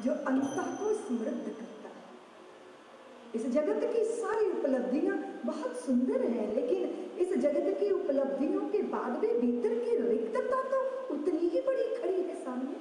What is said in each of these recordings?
जो अंतः को समृद्ध करता है। इस जगत की सारी उपलब्धियां बहुत सुंदर हैं, लेकिन इस जगत की उपलब्धियों के बाद भी भीतर की रिक्तता तो उतनी ही बड़ी खड़ी है सामने।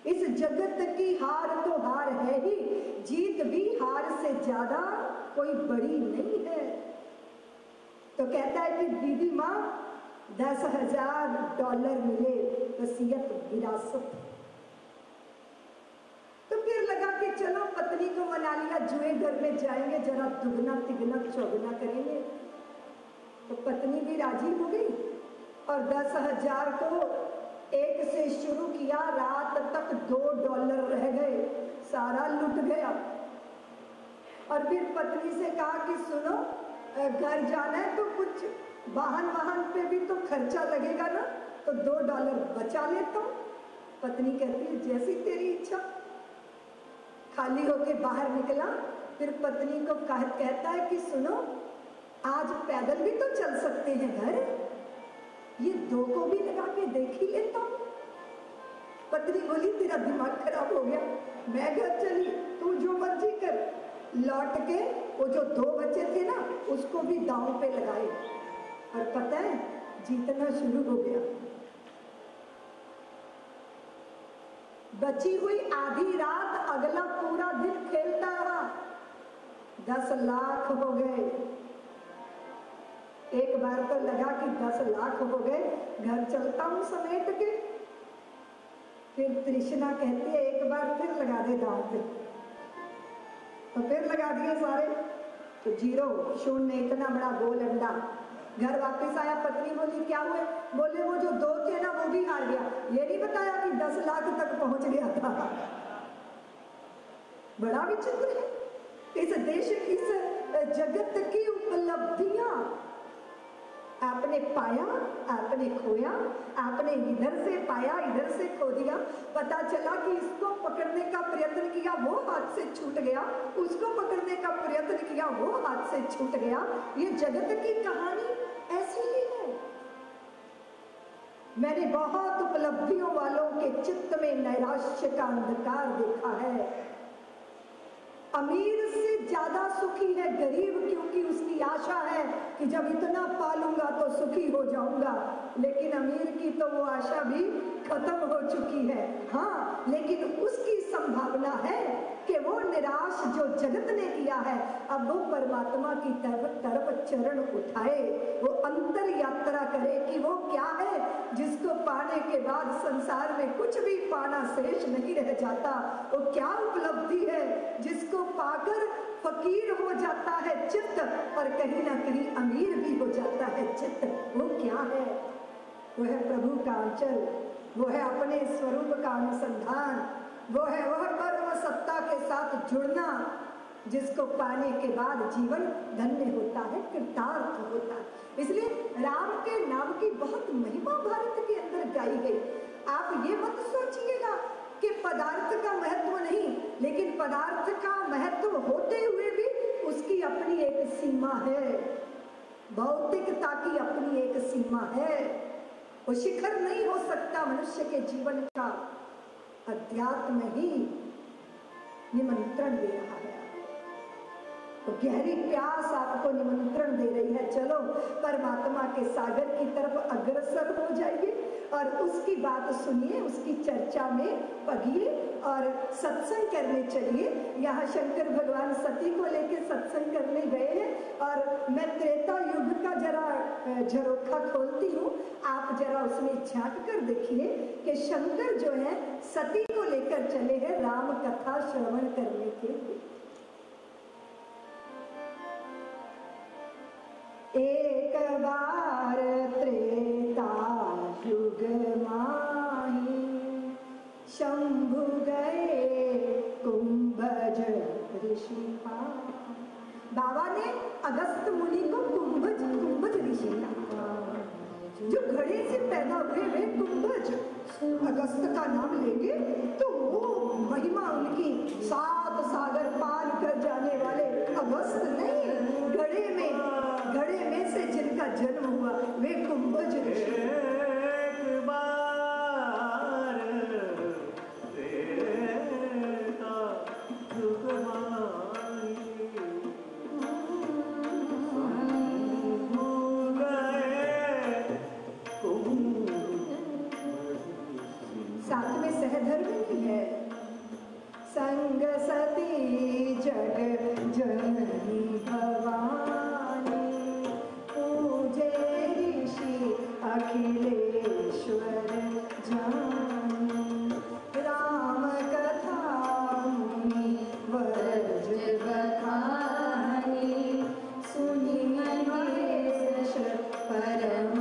इस जगत की हार तो हार है ही, जीत भी हार से ज्यादा कोई बड़ी नहीं है। तो कहता है कि दीदी माँ $10,000 मिले, वसीयत विरासत। तो फिर लगा कि चलो पत्नी को मना लिया, जुए घर में जाएंगे, जरा दुगना तिगना चौगुना करेंगे। तो पत्नी भी राजी हो गई और 10,000 को एक से शुरू किया, रात तक $2 रह गए, सारा लुट गया। और फिर पत्नी से कहा कि सुनो, घर जाना है तो कुछ वाहन पे भी तो खर्चा लगेगा ना, तो $2 बचा लेता हूं। पत्नी कहती है जैसी तेरी इच्छा। खाली होके बाहर निकला, फिर पत्नी को कहता है कि सुनो, आज पैदल भी तो चल सकते हैं घर, ये 2 को भी लगा के देख ही लेता हूं। पत्नी बोली तेरा दिमाग खराब हो गया, मैं घर चली, तू जो मर्जी कर। लौट के वो जो 2 बचे थे ना, उसको भी दांव पे लगाए और पता है जीतना शुरू हो गया। बची हुई आधी रात अगला पूरा दिन खेलता रहा, 10 लाख हो गए। एक बार तो लगा कि 10 लाख हो गए, घर चलता हूं समेट के। फिर तृष्णा कहती है एक बार फिर लगा दे दांव पे, तो फिर लगा दिए सारे, तो 0 शून्य, इतना बड़ा गोल अंडा। घर वापस आया, पत्नी बोली क्या हुए? बोले वो जो 2 थे ना वो भी हार गया। ये नहीं बताया कि 10 लाख तक पहुंच गया था। बड़ा विचित्र है इस देश की, इस जगत की उपलब्धियां। आपने पाया, आपने खोया, आपने इधर से पाया, इधर से खो दिया। पता चला कि इसको पकड़ने का प्रयत्न किया, वो हाथ से छूट गया, उसको पकड़ने का प्रयत्न किया, वो हाथ से छूट गया। ये जगत की कहानी ऐसी ही है। मैंने बहुत उपलब्धियों वालों के चित्त में नैराश्य का अंधकार देखा है। अमीर से ज्यादा सुखी है गरीब, क्योंकि उसकी आशा है कि जब इतना पालूंगा तो सुखी हो जाऊंगा। लेकिन अमीर की तो वो आशा भी खत्म हो चुकी है। हाँ, लेकिन उसकी संभावना है कि वो निराश जो जगत ने किया है, अब वो परमात्मा की तरफ चरण उठाए, वो अंतर यात्रा करे कि वो क्या है जिसको पाने के बाद संसार में कुछ भी पाना शेष नहीं रह जाता। वो क्या उपलब्धि है जिसको पाकर फकीर हो जाता है चित्त, और कहीं ना कहीं अमीर भी हो जाता है चित्त। वो क्या है? वो है प्रभु का अंचल, वो है अपने स्वरूप का अनुसंधान, वो है वह परम सत्ता के साथ जुड़ना, जिसको पाने के बाद जीवन धन्य होता है, कृतार्थ होता है। इसलिए राम के नाम की बहुत महिमा भारत के अंदर गाई गई। आप ये मत सोचिएगा कि पदार्थ का महत्व नहीं, लेकिन पदार्थ का महत्व होते हुए भी उसकी अपनी एक सीमा है। भौतिकता की अपनी एक सीमा है, वो शिखर नहीं हो सकता मनुष्य के जीवन का। अध्यात्म ही निमंत्रण दे रहा है, तो गहरी प्यास आपको निमंत्रण दे रही है, चलो परमात्मा के सागर की तरफ अग्रसर हो जाइए और उसकी बात सुनिए, उसकी चर्चा में पढ़िए और सत्संग करने चलिए। यहाँ शंकर भगवान सती को लेकर सत्संग करने गए हैं और मैं त्रेता युग का जरा झरोखा खोलती हूँ, आप जरा उसमें झांक कर देखिए कि शंकर जो है सती को लेकर चले हैं राम कथा श्रवण करने के लिए। एक बार त्रेता युग माही शंभु गए कुंभज ऋषि पास। बाबा ने अगस्त मुनि को कुंभज ऋषि कहा, जो घड़े से पैदा हुए वे कुंभज अगस्त का नाम लेंगे तो वो महिमा उनकी 7 सागर पार कर जाने वाले अगस्त नहीं, घड़े में से जिनका जन्म हुआ वे कुंभज ऋषि। एक बार सहधर्मिणी है। संग सती जग जननी भवानी, पूजे ऋषि अखिलेश्वर जानी। राम कथा मुनि वर्ज बखानी, सुनि महेश परम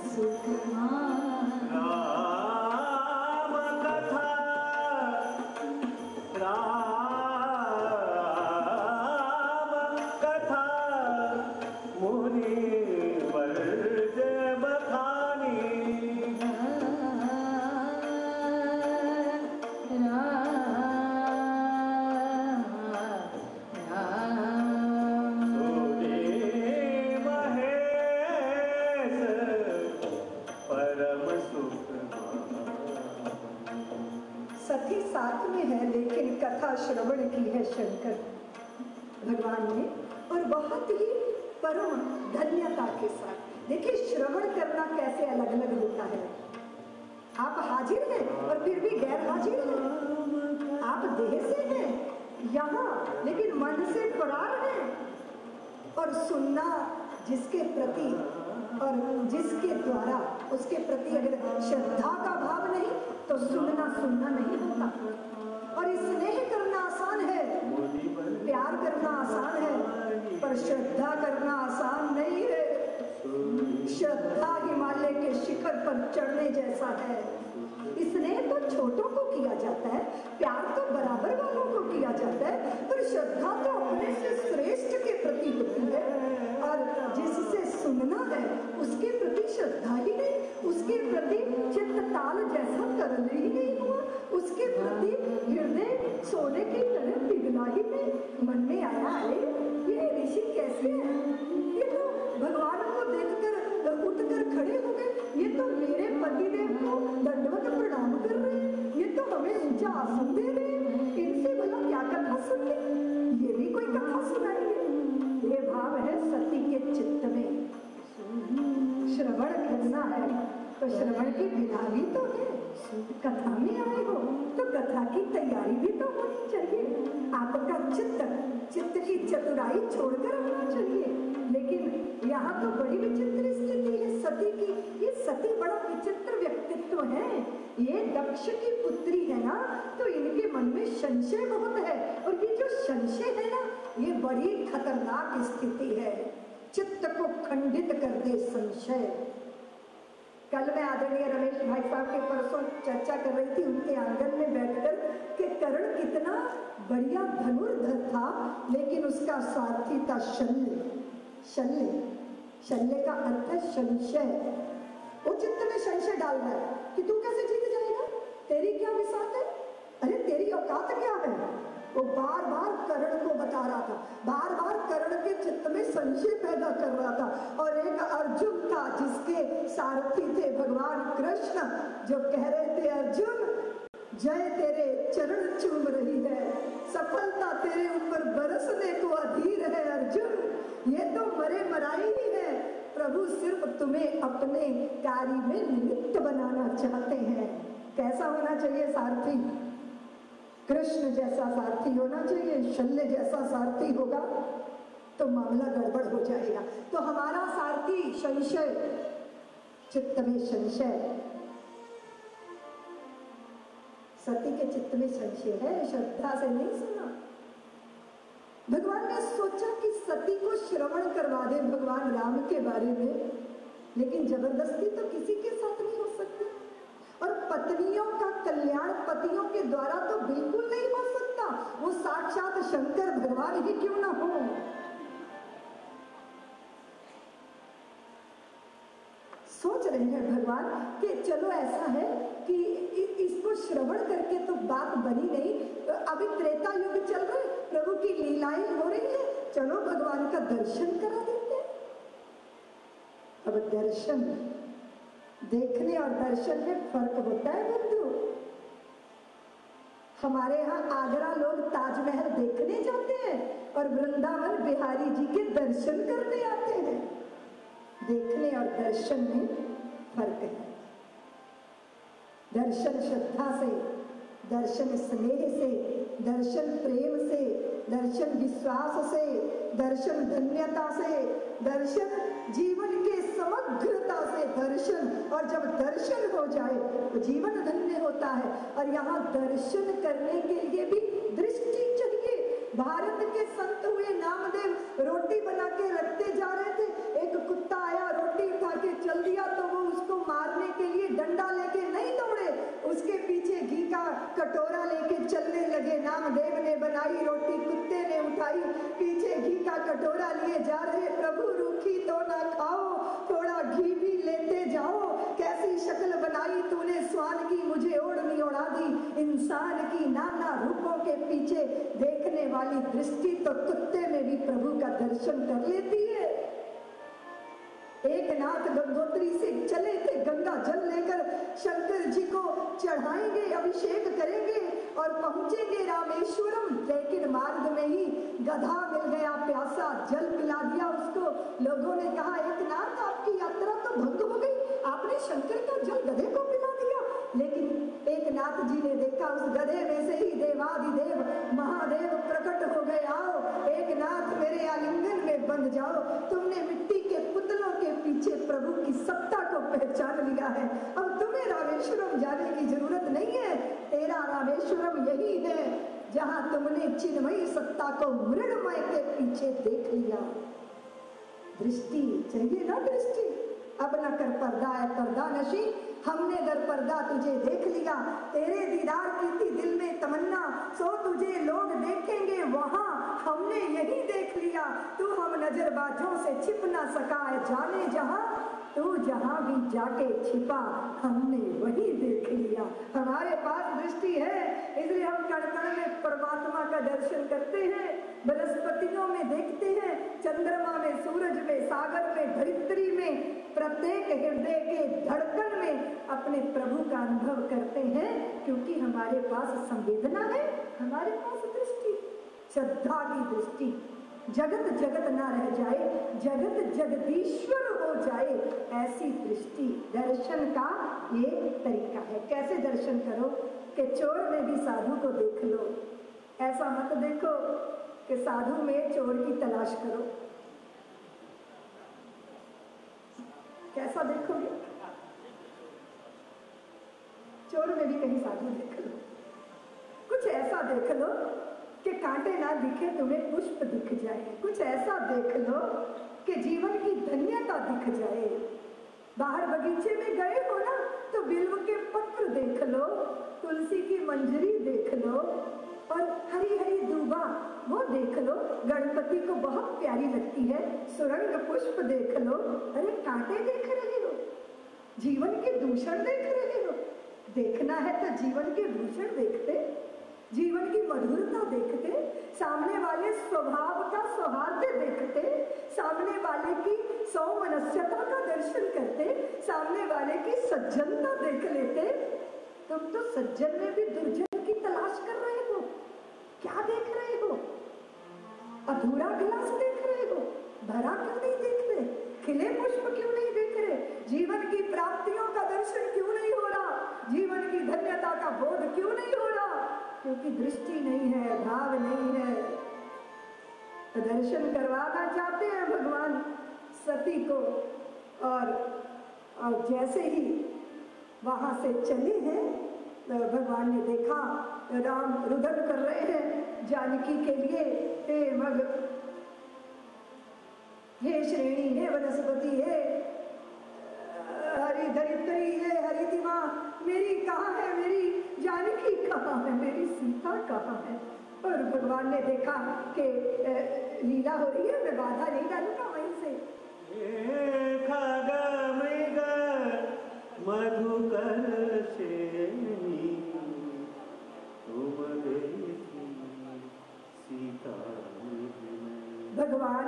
सुख मानी। सती साथ में है लेकिन कथा श्रवण की है शंकर भगवान ने, और बहुत ही परम धन्यता के साथ। देखिए श्रवण करना कैसे अलग अलग होता है। आप हाजिर हैं और फिर भी गैर हाजिर हैं। आप देह से हैं यहाँ लेकिन मन से फरार हैं। और सुनना जिसके प्रति और जिसके द्वारा उसके प्रति अगर श्रद्धा का भाव नहीं तो सुनना नहीं होता। और स्नेह करना आसान है, प्यार करना आसान है, पर श्रद्धा करना आसान नहीं है। श्रद्धा हिमालय के शिखर पर चढ़ने जैसा है। स्नेह तो छोटों को किया जाता है, प्यार तो बराबर वालों को किया जाता है, पर श्रद्धा तो अपने से श्रेष्ठ के प्रति होती है। और जिससे सुनना है उसके प्रति श्रद्धा ही नहीं, उसके प्रति चित्त ताल जैसा तरल ही नहीं हुआ, उसके प्रति हृदय सोने की तरह पिघला ही नहीं। मन में आया है ये ऋषि कैसे है, ये तो भगवान को देखकर उठकर खड़े हो गए, ये तो मेरे पतिदेव को दंडवत प्रणाम कर रहे हैं, ये तो हमें ऊंचा आसन दे रहे हैं, इनसे भला क्या कथा सुन ले, ये भी कोई कथा सुनाएंगे। ये भाव है सती के चित्त में। श्रवण करना है तो श्रवण की विधा भी तो है। कथा में आए हो तो कथा की तैयारी भी तो होनी चाहिए। आपका चित्त की चतुराई छोड़कर होना चाहिए। लेकिन यहाँ तो बड़ी विचित्र स्थिति है सती की। ये सती बड़ा विचित्र व्यक्तित्व है। ये दक्ष की पुत्री है ना, तो इनके मन में संशय बहुत है। और ये जो संशय है ना, ये बड़ी खतरनाक स्थिति है। चित्त को खंडित कर दे संशय। कल मैं आदरणीय रमेश भाई साहब के परसों चर्चा कर रही थी उनके आंगन में बैठकर कि कर्ण कितना बढ़िया धनुर्धर था, लेकिन उसका सारथी था शल्य। शल्य का अर्थ है संशय। वो चित्त में संशय डाल रहा है कि तू कैसे जीत जाएगा, तेरी क्या विसात है, अरे तेरी औकात क्या है। वो बार बार कर्ण को बता रहा था, बार बार कर्ण के चित्त में संशय पैदा कर रहा था। और एक अर्जुन था जिसके सारथी थे भगवान कृष्ण, जो कह रहे थे अर्जुन जय तेरे चरण चूम रही है, सफलता तेरे ऊपर बरसने को अधीर है अर्जुन, ये तो मरे मराई ही है। प्रभु सिर्फ तुम्हें अपने कार्य में निमित्त बनाना चाहते हैं। कैसा होना चाहिए सारथी? कृष्ण जैसा सारथी होना चाहिए। शल्य जैसा सारथी होगा तो मामला गड़बड़ हो जाएगा। तो हमारा सारथी संशय, चित्त में संशय। सती के चित्त में संशय है, श्रद्धा से नहीं सुना। भगवान ने सोचा कि सती को श्रवण करवा दे भगवान राम के बारे में, लेकिन जबरदस्ती तो किसी के साथ नहीं हो सकती। और पत्नियों का कल्याण पतियों के द्वारा तो बिल्कुल नहीं हो सकता, वो साक्षात शंकर भगवान ही क्यों ना हो। सोच रहे हैं भगवान कि चलो ऐसा है कि इसको श्रवण करके तो बात बनी नहीं, अभी त्रेता युग चल रहा है, प्रभु की लीलाएं हो रही है, चलो भगवान का दर्शन करा देते हैं। अब दर्शन, देखने और दर्शन में फर्क होता है बंधु। हमारे यहाँ आगरा लोग ताजमहल देखने जाते हैं और वृंदावन बिहारी जी के दर्शन करने आते हैं। देखने और दर्शन में फर्क है। दर्शन श्रद्धा से दर्शन स्नेह से, दर्शन प्रेम से, दर्शन विश्वास से, दर्शन धन्यता से, दर्शन जीवन के समग्रता से दर्शन। और जब दर्शन हो जाए तो जीवन धन्य होता है। और यहाँ दर्शन करने के लिए भी दृष्टि चाहिए। भारत के संत हुए नामदेव रोटी बना के रखते जा रहे थे, एक कुत्ता आया रोटी उठा के चल दिया, तो वो उसको मारने के लिए डंडा लेके नहीं दौड़े, उसके पीछे घी का कटोरा लेके चलने लगे। नामदेव ने बनाई रोटी, कुत्ते ने उठाई, पीछे घी का कटोरा लिए जा रहे। प्रभु रूखी तो ना खाओ, थोड़ा घी भी लेते जाओ। कैसी शक्ल बनाई तूने स्वान की, मुझे ओढ़नी ओढ़ा दी। इंसान की नाना रूपों के पीछे देखने वाली दृष्टि तो कुत्ते में भी प्रभु का दर्शन कर लेती है। एक नाथ गंगोत्री से चले थे, गंगा जल लेकर शंकर जी को चढ़ाएंगे, अभिषेक करेंगे और पहुंचेंगे रामेश्वरम। लेकिन मार्ग में ही गधा मिल गया प्यासा, जल पिला दिया उसको। लोगों ने कहा, एक नाथ आपकी यात्रा तो भंग हो गई, आपने शंकर का जल गधे को पिला दिया। लेकिन एक नाथ जी ने देखा उस गधे में से ही देवाधिदेव महादेव प्रकट हो गए। आओ एक नाथ मेरे आलिंगन में बंध जाओ, तुमने मिट्टी के पुतलों के पीछे प्रभु की सत्ता को पहचान लिया है, अब तुम्हें रामेश्वरम जाने की जरूरत नहीं है। तेरा रामेश्वरम यही है जहां तुमने चिन्मयी सत्ता को मृणमय के पीछे देख लिया। दृष्टि चाहिए ना, दृष्टि। अब न कर पर्दा है पर्दा नशी, हमने दर पर्दा तुझे देख लिया। तेरे दीदार की थी दिल में तमन्ना, सो तुझे लोग देखेंगे वहां, हमने यही देख लिया। तू हम नजरबाजों से छिप ना सका है, जाने जहां तू जहां भी जाके छिपा, हमने वही देख लिया। हमारे पास दृष्टि है, इसलिए हम कण कण में परमात्मा का दर्शन करते हैं, वनस्पतियों में देखते हैं, चंद्रमा में, सूरज में, सागर में, धरित्री में, प्रत्येक हृदय के धड़कन में अपने प्रभु का अनुभव करते हैं। क्योंकि हमारे पास संवेदना है, हमारे पास दृष्टि, श्रद्धा की दृष्टि। जगत जगत ना रह जाए, जगत जगदीश्वर हो जाए, ऐसी दृष्टि दर्शन का ये तरीका है। कैसे दर्शन करो कि चोर में भी साधु को देख लो। ऐसा मत देखो कि साधु में चोर की तलाश करो। कैसा देखोगे? चोर में भी कहीं साधु देख लो। कुछ ऐसा देख लो कि कांटे ना दिखे, तुम्हें पुष्प दिख जाए। कुछ ऐसा देख लो कि जीवन की धन्यता दिख जाए। बाहर बगीचे में गए हो ना, तो बिल्व के पत्र देख लो, तुलसी की मंजरी देख लो और हरी हरी दूबा वो देख लो। गणपति को बहुत प्यारी लगती है, सुरंग पुष्प देख लो। अरे कांटे देख रहे हो, जीवन के दूषण देख रहे हो। देखना है तो जीवन के भूषण देखते, जीवन की मधुरता देखते, सामने वाले स्वभाव का सौहार्द देखते, सामने वाले की सौमनस्यता का दर्शन करते, सामने वाले की सज्जनता देख लेते। तुम तो सज्जन में भी दुर्जन की तलाश कर रहे हो। क्या देख रहे हो? अधूरा गिलास देख रहे हो, भरा क्यों नहीं देख रहे? खिले पुष्प क्यों नहीं देख रहे? जीवन की प्राप्तियों का दर्शन क्यों नहीं हो रहा? जीवन की धन्यता का बोध क्यों नहीं हो रहा? क्योंकि दृष्टि नहीं है, भाव नहीं है। तो दर्शन करवाना चाहते हैं भगवान सती को, और जैसे ही वहां से चले हैं, भगवान ने देखा राम रुदन कर रहे हैं जानकी के लिए। हे श्रेणी, हे वनस्पति, हे हरि धरित्री, हे हरितिमा, मेरी कहाँ है, मेरी जानकी कहाँ है, मेरी सीता कहाँ है? और भगवान ने देखा कि लीला हो रही है, मैं बाधा नहीं डालूंगा वहीं से। मधुकर श्रेणी तुम देखी सीता। भगवान